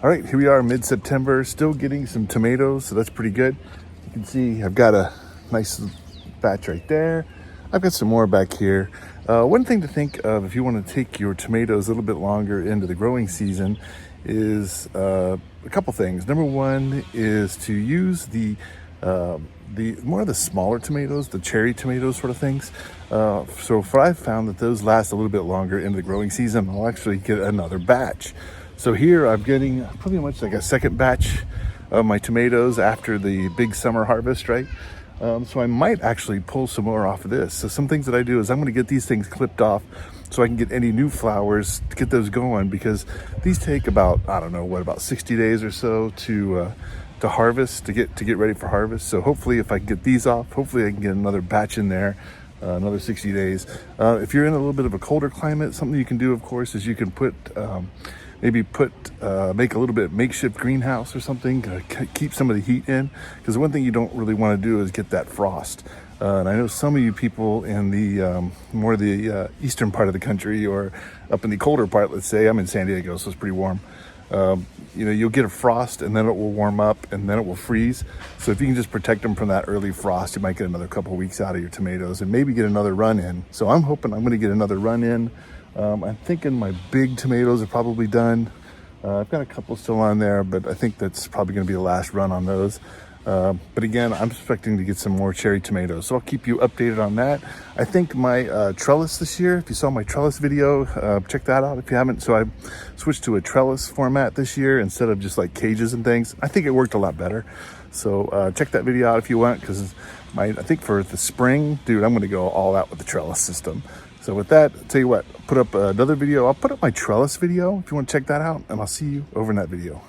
All right, here we are mid-September, still getting some tomatoes, so that's pretty good. You can see I've got a nice batch right there. I've got some more back here. One thing to think of if you want to take your tomatoes a little bit longer into the growing season is a couple things. Number one is to use the more of the smaller tomatoes, the cherry tomatoes sort of things. So if I've found that those last a little bit longer into the growing season, I'll actually get another batch. So here I'm getting pretty much like a second batch of my tomatoes after the big summer harvest, right? So I might actually pull some more off of this. So some things that I do is I'm gonna get these things clipped off so I can get any new flowers to get those going, because these take about, I don't know, about 60 days or so to harvest, to get ready for harvest. So hopefully if I can get these off, hopefully I can get another batch in there, another 60 days. If you're in a little bit of a colder climate, something you can do, of course, is you can put, make a little bit of makeshift greenhouse or something, keep some of the heat in, because one thing you don't really want to do is get that frost. And I know some of you people in the more the eastern part of the country, or up in the colder part, let's say, I'm in San Diego, so it's pretty warm. You'll get a frost and then it will warm up and then it will freeze. So if you can just protect them from that early frost, you might get another couple of weeks out of your tomatoes and maybe get another run in. So I'm hoping I'm going to get another run in. I'm thinking my big tomatoes are probably done. I've got a couple still on there, but I think that's probably going to be the last run on those. But again, I'm expecting to get some more cherry tomatoes, so I'll keep you updated on that. I think my trellis this year, if you saw my trellis video, check that out if you haven't. So I switched to a trellis format this year instead of just like cages and things. I think it worked a lot better. So check that video out if you want, because I think for the spring, dude, I'm going to go all out with the trellis system. So with that, I'll tell you what, I'll put up another video. I'll put up my trellis video if you want to check that out, and I'll see you over in that video.